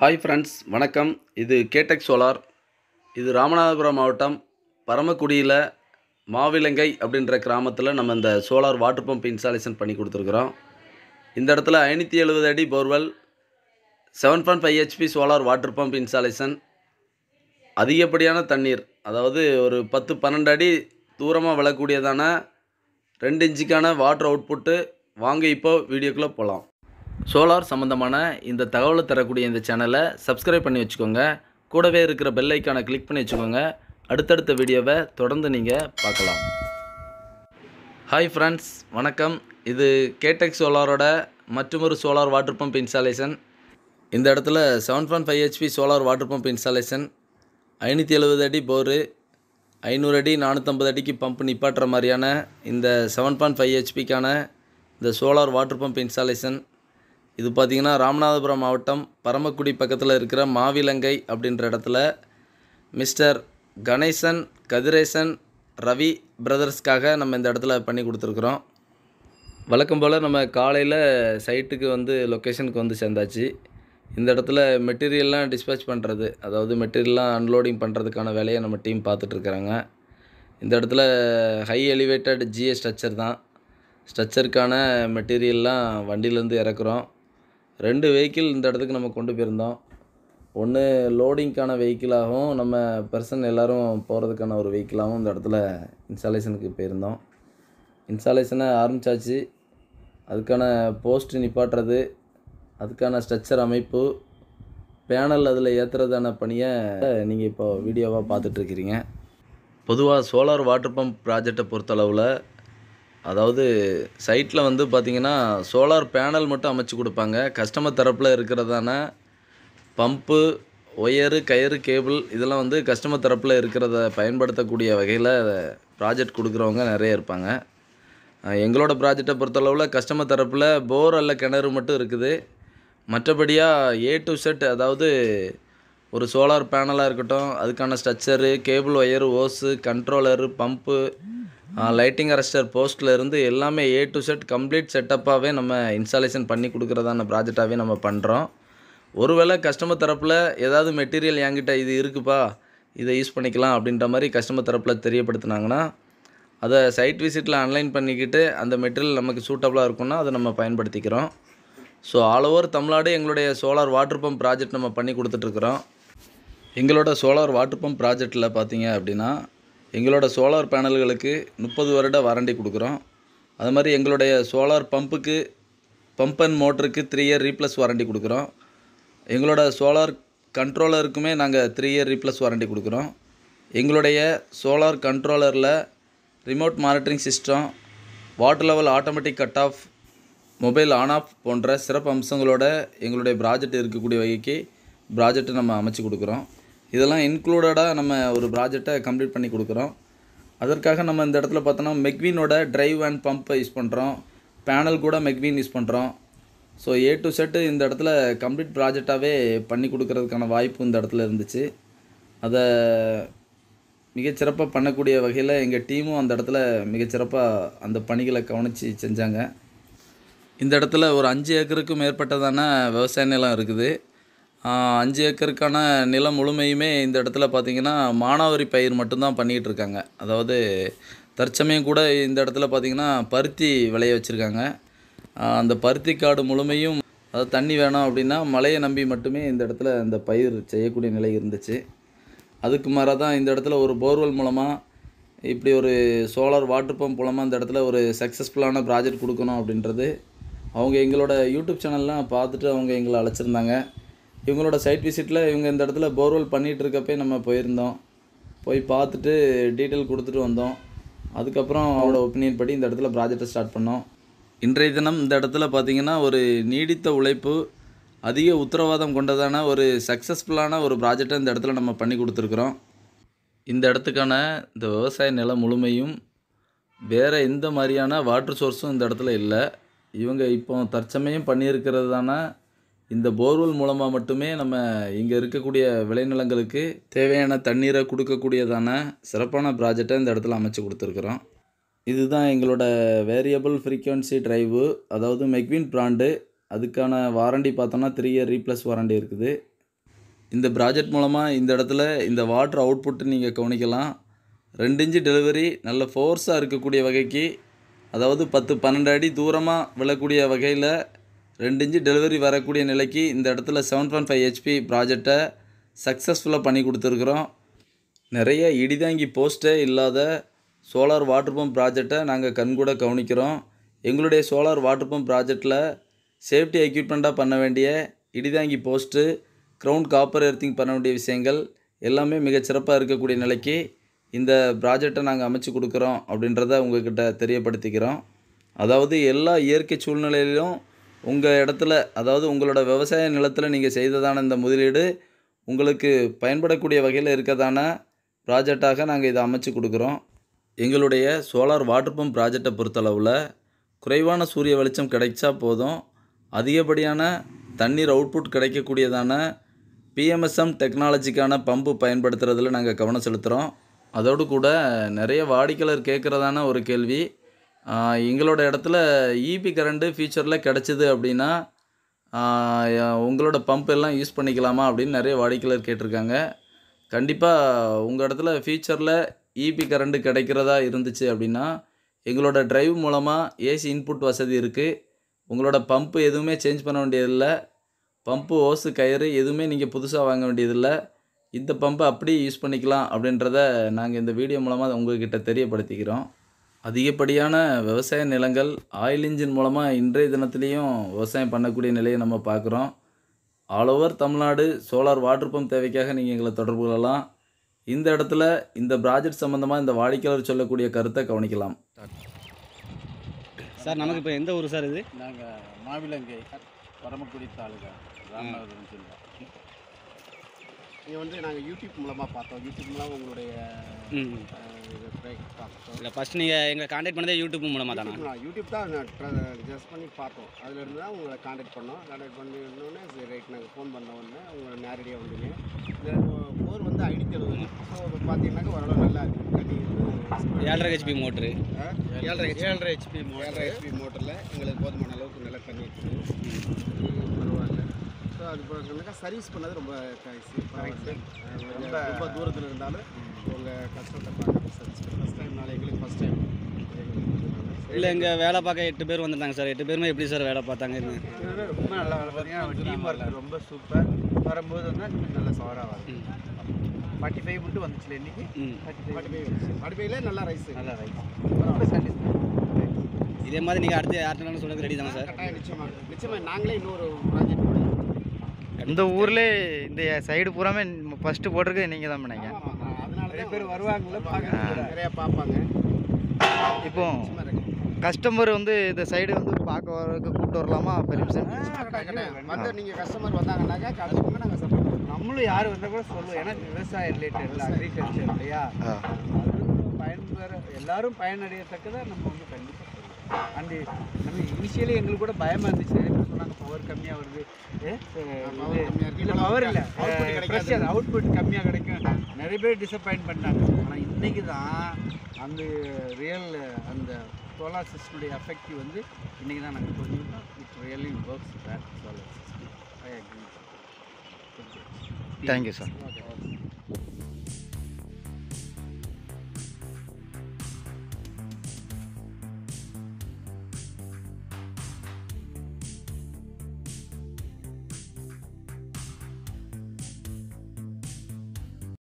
Hi friends, வணக்கம். இது கேடெக் solar. இது ராமநாதபுரம் மாவட்டம் பரமக்குடியில் மாவிலங்கை அப்படின்ற கிராமத்தில் நம்ம இந்த சோலார் வாட்டர் பம்ப் இன்ஸ்டாலேஷன் பண்ணி கொடுத்துருக்குறோம். இந்த இடத்துல 570 அடி borewell, 7.5 HP solar water pump installation. அதிகப்படியான தண்ணீர், அதாவது ஒரு 10-12 அடி தூரமாக விழக்கூடியதான 2 இன்ச்சுக்கான வாட்டர் அவுட்புட்டு. வாங்க இப்போ வீடியோக்குள்ளே போகலாம். சோலார் சம்மந்தமான இந்த தகவலை தரக்கூடிய இந்த சேனலை சப்ஸ்கிரைப் பண்ணி வச்சுக்கோங்க. கூடவே இருக்கிற பெல் ஐக்கானை கிளிக் பண்ணி வச்சுக்கோங்க. அடுத்தடுத்த வீடியோவை தொடர்ந்து நீங்கள் பார்க்கலாம். ஹாய் ஃப்ரெண்ட்ஸ், வணக்கம். இது கேடெக் சோலாரோட மற்றொரு சோலார் வாட்டர் பம்ப் இன்ஸ்டாலேஷன். இந்த இடத்துல 7.5 HP solar water pump installation, 570 அடி போரு, 500 அடி 450 அடிக்கு பம்ப் நிப்பாட்டுற மாதிரியான இந்த 7.5 HPக்கான இந்த சோலார் வாட்டர் பம்ப் இன்ஸ்டாலேஷன். இது பார்த்திங்கன்னா ராமநாதபுரம் மாவட்டம் பரமக்குடி பக்கத்தில் இருக்கிற மாவிலங்கை அப்படின்ற இடத்துல மிஸ்டர் கணேசன், கதிரேசன், ரவி பிரதர்ஸ்க்காக நம்ம இந்த இடத்துல பண்ணி கொடுத்துருக்குறோம். வழக்கம் போல் நம்ம காலையில் சைட்டுக்கு லொக்கேஷனுக்கு சேர்ந்தாச்சு. இந்த இடத்துல மெட்டீரியல்லாம் டிஸ்பேச் பண்ணுறது, அதாவது மெட்டீரியல்லாம் அன்லோடிங் பண்ணுறதுக்கான வேலையை நம்ம டீம் பார்த்துட்ருக்குறாங்க. இந்த இடத்துல ஹை எலிவேட்டட் ஜிஏ ஸ்ட்ரக்சர் தான். ஸ்ட்ரக்சருக்கான மெட்டீரியல்லாம் வண்டியிலேருந்து இறக்குறோம். 2 வெஹிக்கிள் இந்த இடத்துக்கு நம்ம கொண்டு போயிருந்தோம். ஒன்று லோடிங்க்கான வெஹிக்கிளாகவும், நம்ம பர்சன் எல்லோரும் போகிறதுக்கான ஒரு வெஹிக்கிளாகவும் இந்த இடத்துல இன்ஸ்டாலேஷனுக்கு போயிருந்தோம். இன்ஸ்டாலேஷனை ஆரம்பித்தாச்சு. அதுக்கான போஸ்ட் நிப்பாட்டுறது, அதுக்கான ஸ்ட்ரக்சர் அமைப்பு, பேனல் அதில் ஏற்றுறதான பணியை நீங்கள் இப்போ வீடியோவாக பார்த்துட்ருக்கிறீங்க. பொதுவாக சோலார் வாட்டர் பம்ப் ப்ராஜெக்டை பொறுத்தளவில், அதாவது சைட்டில் பார்த்திங்கன்னா சோலார் பேனல் மட்டும் அமைச்சு கொடுப்பாங்க. கஸ்டமர் தரப்பில் இருக்கிறதான பம்பு, ஒயரு, கயிறு, கேபிள் இதெல்லாம் கஸ்டமர் தரப்பில் இருக்கிறத பயன்படுத்தக்கூடிய வகையில் ப்ராஜெக்ட் கொடுக்குறவங்க நிறைய இருப்பாங்க. எங்களோட ப்ராஜெக்டை பொறுத்தளவில் கஸ்டமர் தரப்பில் போர் அல்ல கிணறு மட்டும் இருக்குது. மற்றபடியாக A to Z, அதாவது ஒரு சோலார் பேனலாக இருக்கட்டும், அதுக்கான structure, cable, wire, hose, controller, pump, lighting arrester போஸ்ட்டில் இருந்து எல்லாமே A to Z கம்ப்ளீட் செட்டப்பாகவே நம்ம இன்ஸ்டாலேஷன் பண்ணி கொடுக்குறதான ப்ராஜெக்டாகவே நம்ம பண்ணுறோம். ஒருவேளை கஸ்டமர் தரப்பில் ஏதாவது மெட்டீரியல் என்கிட்ட இது இருக்குப்பா, இதை யூஸ் பண்ணிக்கலாம் அப்படின்ற மாதிரி கஸ்டமர் தரப்பில் தெரியப்படுத்தினாங்கன்னா, அதை சைட் விசிட்டில் ஆன்லைன் பண்ணிக்கிட்டு அந்த மெட்டீரியல் நமக்கு சூட்டபுளாக இருக்குன்னா அதை நம்ம பயன்படுத்திக்கிறோம். ஸோ ஆல் ஓவர் தமிழ்நாடு எங்களுடைய சோலார் வாட்டர் பம்ப் ப்ராஜெக்ட் நம்ம பண்ணி கொடுத்துட்ருக்குறோம். எங்களோட சோலார் வாட்டர் பம்ப் ப்ராஜெக்டில் பார்த்தீங்க அப்படின்னா, எங்களோட சோலார் பேனல்களுக்கு 30 வருட வாரண்டி கொடுக்குறோம். அது மாதிரி எங்களுடைய சோலார் பம்புக்கு, பம்ப் அண்ட் மோட்டருக்கு 3 இயர் ரீப்ளஸ் வாரண்டி கொடுக்குறோம். எங்களோட சோலார் கண்ட்ரோலருக்குமே நாங்கள் 3 இயர் ரீப்ளஸ் வாரண்டி கொடுக்குறோம். எங்களுடைய சோலார் கண்ட்ரோலரில் remote monitoring system, water level automatic cut off, mobile on off போன்ற சிறப்பு அம்சங்களோட எங்களுடைய ப்ராஜெக்ட் இருக்கக்கூடிய வகைக்கு ப்ராஜெக்ட்டை நம்ம அமைச்சு கொடுக்குறோம். இதெல்லாம் இன்க்ளூடடாக நம்ம ஒரு ப்ராஜெக்டை கம்ப்ளீட் பண்ணி கொடுக்குறோம். அதற்காக நம்ம இந்த இடத்துல பார்த்தோன்னா மெக்வினோட ட்ரைவ் அண்ட் பம்பை யூஸ் பண்ணுறோம். பேனல் கூட மெக்வின் யூஸ் பண்ணுறோம். ஸோ A to Z இந்த இடத்துல கம்ப்ளீட் ப்ராஜெக்டாகவே பண்ணி கொடுக்கறதுக்கான வாய்ப்பு இந்த இடத்துல இருந்துச்சு. அதை மிகச்சிறப்பாக பண்ணக்கூடிய வகையில் எங்கள் டீமும் அந்த இடத்துல மிகச்சிறப்பாக அந்த பணிகளை கவனித்து செஞ்சாங்க. இந்த இடத்துல ஒரு 5 ஏக்கருக்கு மேற்பட்டதான விவசாய நிலம் இருக்குது. 5 ஏக்கருக்கான நிலம் முழுமையுமே இந்த இடத்துல பார்த்திங்கன்னா மானாவாரி பயிர் மட்டும்தான் பண்ணிகிட்டு இருக்காங்க. அதாவது தற்சமயம் கூட இந்த இடத்துல பார்த்திங்கன்னா பருத்தி விளைய வச்சுருக்காங்க. அந்த பருத்தி காடு முழுமையும், அதாவது தண்ணி வேணும் அப்படின்னா மழையை நம்பி மட்டுமே இந்த இடத்துல அந்த பயிர் செய்யக்கூடிய நிலை இருந்துச்சு. அதுக்கு மாறாக தான் இந்த இடத்துல ஒரு போர்வெல் மூலமாக இப்படி ஒரு சோலார் வாட்டர் பம்ப் மூலமாக இந்த இடத்துல ஒரு சக்ஸஸ்ஃபுல்லான ப்ராஜெக்ட் கொடுக்கணும் அப்படின்றது அவங்க எங்களோட யூடியூப் சேனல்லாம் பார்த்துட்டு அவங்க எங்களை அழைச்சிருந்தாங்க. இவங்களோட சைட் விசிட்டில் இவங்க இந்த இடத்துல போர்வெல் பண்ணிகிட்டு இருக்கப்பே நம்ம போயிருந்தோம். போய் பார்த்துட்டு டீட்டெயில் கொடுத்துட்டு வந்தோம். அதுக்கப்புறம் அவரோட ஒப்பீனியன் படி இந்த இடத்துல ப்ராஜெக்டை ஸ்டார்ட் பண்ணோம். இன்றைய தினம் இந்த இடத்துல பார்த்திங்கன்னா ஒரு நீடித்த உழைப்பு, அதிக உத்தரவாதம் கொண்டதான ஒரு சக்ஸஸ்ஃபுல்லான ஒரு ப்ராஜெக்டை இந்த இடத்துல நம்ம பண்ணி கொடுத்துருக்குறோம். இந்த இடத்துக்கான இந்த விவசாய நிலம் முழுமையும் வேறு எந்த மாதிரியான வாட்டர் சோர்ஸும் இந்த இடத்துல இல்லை. இவங்க இப்போ தற்சமயம் பண்ணியிருக்கிறதான இந்த போர்வெல் மூலமாக மட்டுமே நம்ம இங்கே இருக்கக்கூடிய விளைநிலங்களுக்கு தேவையான தண்ணீரை கொடுக்கக்கூடியதான சிறப்பான ப்ராஜெக்டை இந்த இடத்துல அமைச்சு கொடுத்துருக்குறோம். இதுதான் எங்களோட வேரியபிள் ஃப்ரீக்வன்சி ட்ரைவு, அதாவது மெக்வின் பிராண்டு. அதுக்கான வாரண்டி பார்த்தோன்னா 3 இயர் ரீப்ளஸ் வாரண்டி இருக்குது. இந்த ப்ராஜெக்ட் மூலமாக இந்த இடத்துல இந்த வாட்டர் அவுட்புட்டு நீங்கள் கவனிக்கலாம். 2 இன்ச்சு டெலிவரி நல்ல ஃபோர்ஸாக இருக்கக்கூடிய வகைக்கு, அதாவது 10-12 அடி தூரமாக விழக்கூடிய வகையில் 2 இன்ச்சு டெலிவரி வரக்கூடிய நிலைக்கு இந்த இடத்துல 7.5 HP ப்ராஜெக்டை சக்ஸஸ்ஃபுல்லாக பண்ணி கொடுத்துருக்குறோம். நிறைய இடிதாங்கி போஸ்ட்டே இல்லாத சோலார் வாட்டர் பம்ப் ப்ராஜெக்டை நாங்கள் கண்கூட கவனிக்கிறோம். எங்களுடைய சோலார் வாட்டர் பம்ப் ப்ராஜெக்டில் சேஃப்டி எக்யூப்மெண்ட்டாக பண்ண வேண்டிய இடிதாங்கி போஸ்ட்டு, கிரவுண்ட் காப்பர் எர்த்திங் பண்ண வேண்டிய விஷயங்கள் எல்லாமே மிகச்சிறப்பாக இருக்கக்கூடிய நிலைக்கு இந்த ப்ராஜெக்டை நாங்கள் அமைச்சு கொடுக்குறோம் அப்படின்றத உங்கள்கிட்ட தெரியப்படுத்திக்கிறோம். அதாவது எல்லா இயற்கை சூழ்நிலையிலும் உங்கள் இடத்துல, அதாவது உங்களோட விவசாய நிலத்தில் நீங்கள் செய்ததான இந்த முதலீடு உங்களுக்கு பயன்படக்கூடிய வகையில் இருக்கதான ப்ராஜெக்டாக நாங்கள் இதை அமைச்சு கொடுக்குறோம். எங்களுடைய சோலார் வாட்டர் பம்ப் ப்ராஜெக்டை பொறுத்தளவில் குறைவான சூரிய வெளிச்சம் கிடைச்சா போதும், அதிகப்படியான தண்ணீர் அவுட்புட் கிடைக்கக்கூடியதான PMSM டெக்னாலஜிக்கான பம்பு பயன்படுத்துறதுல நாங்கள் கவனம் செலுத்துகிறோம். அதோடு கூட நிறைய வாடிக்கையாளர் கேட்குறதான ஒரு கேள்வி, எங்களோட இடத்துல EB கரண்ட்டு ஃபியூச்சரில் கிடச்சிது அப்படின்னா உங்களோட பம்ப் எல்லாம் யூஸ் பண்ணிக்கலாமா அப்படின்னு நிறைய வாடிக்கையாளர் கேட்டிருக்காங்க. கண்டிப்பாக உங்கள் இடத்துல ஃபியூச்சரில் EB கரண்ட்டு கிடைக்கிறதா இருந்துச்சு அப்படின்னா எங்களோட டிரைவ் மூலமாக AC இன்புட் வசதி இருக்குது. உங்களோட பம்பு எதுவுமே சேஞ்ச் பண்ண வேண்டியதில்லை. பம்பு ஓஸு கயிறு எதுவுமே நீங்கள் புதுசாக வாங்க வேண்டியதில்லை. இந்த பம்பை அப்படியே யூஸ் பண்ணிக்கலாம் அப்படின்றத நாங்கள் இந்த வீடியோ மூலமாக உங்கள்கிட்ட தெரியப்படுத்திக்கிறோம். அதிகப்படியான விவசாய நிலங்கள் ஆயில் இன்ஜின் மூலமாக இன்றைய தினத்துலேயும் விவசாயம் பண்ணக்கூடிய நிலையை நம்ம பார்க்குறோம். All over Tamil Nadu solar water pump தேவைக்காக நீங்கள் எங்களை தொடர்பு கொள்ளலாம். இந்த இடத்துல இந்த ப்ராஜெக்ட் சம்மந்தமாக இந்த வாடிக்கையாளர் சொல்லக்கூடிய கருத்தை கவனிக்கலாம். சார், நமக்கு இப்போ எந்த ஊர் சார் இது? நாங்கள் மாவிலங்கை, பரமக்குடி தாலுகா, ராமநாதபுரம் ஜில்லா. இது வந்து நாங்கள் யூடியூப் மூலமாக பார்த்தோம். யூடியூப் மூலமாக உங்களுடைய பார்த்தோம். இல்லை, ஃபஸ்ட் நீங்கள் எங்களை காண்டாக்ட் பண்ணதே யூடியூப் மூலமாக தானே? யூடியூப் தான் ஜஸ்ட் பண்ணி பார்த்தோம். அதிலேருந்து தான் உங்களை காண்டாக்ட் பண்ணோம். காண்டாக்ட் பண்ணினோடனே சரி ரைட் நாங்கள் ஃபோன் பண்ண உடனே உங்களை நேரடியாக வந்துங்க. இந்த போர் வந்து ஐடித்தழுவுது. ஸோ இப்போ பார்த்தீங்கன்னாக்க ஓரளவு நல்லா இருக்குது. தண்ணி 7.5 HP மோட்ரு, 7.5 HP மோட்டரில் எங்களுக்கு போதுமான அளவுக்கு நல்லா தண்ணி இருக்குது. பரவாயில்ல. ஸோ அது பார்த்தீங்கன்னாக்கா சர்வீஸ் பண்ணது ரொம்ப ரொம்ப தூரத்தில் இருந்தாலும் உங்கள் கஷ்டத்தை பார்க்க சர்வீஸ் ஃபஸ்ட் டைம்னால எங்களுக்கு ஃபஸ்ட் டைம். இல்லை, இங்கே வேலை பார்க்க 8 பேர் வந்துட்டாங்க சார். 8 பேருமே எப்படி சார் வேலை பார்த்தாங்க? ரொம்ப நல்லா வேலை பார்த்தீங்கன்னா டீம் ஒர்க் ரொம்ப சூப்பர். வரும்போது வந்து நல்ல சவராக வரும். 45 மட்டும் வந்துச்சுல இன்றைக்கி. 45 நல்லா ரைஸ் ரொம்ப சாட்டிஸ்ஃபை. இதே மாதிரி நீங்கள் அடுத்து யார்கிட்ட சொல்லுறது ரெடி தானே சார்? நிச்சயமாக நாங்களே இன்னொரு ப்ராஜெக்ட் இந்த ஊர்லேயே இந்த சைடு பூராமே ஃபஸ்ட்டு போட்டிருக்கு நீங்கள் தான் பண்ணீங்க. அதனால நிறைய பேர் வருவாங்கள்ல, பார்க்க நிறையா பார்ப்பாங்க. இப்போ கஸ்டமர் வந்து இந்த சைடு வந்து பார்க்க வரதுக்கு கூப்பிட்டு வரலாமா? பெர்மிஷன் வந்து நீங்கள் கஸ்டமர் வந்தாங்கன்னாக்கா கடைசிக்கு நாங்கள் சப்போர்ட் பண்ணுவோம். நம்மளும் யார் வந்தால் கூட சொல்லுவோம். ஏன்னா விவசாய ரிலேட்டட் அக்ரிகல்ச்சர் இல்லையா, பயன்பெற எல்லாரும் பயனடையத்தக்கதாக நம்ம வந்து கண்டிப்பாக சொல்லுவோம். அண்டு நம்ம இனிஷியலி எங்களுக்கு கூட பயமாக இருந்துச்சு. நிறைய பேர் சொன்னாங்க பவர் கம்மியாக வருது, இல்லை பவர் இல்லை, ப்ரெஷர் அவுட்புட் கம்மியாக கிடைக்கும். நிறைய பேர் டிசப்பாயிண்ட் பண்ணாங்க. ஆனால் இன்றைக்கி தான் அந்த ரியல் அந்த சோலார் சிஸ்டமுடைய எஃபெக்டிவ் வந்து இன்றைக்கி தான் நாங்கள் புரிஞ்சுக்கிட்டோம். It really works bad solar system. I agree. Thank you sir. Okay.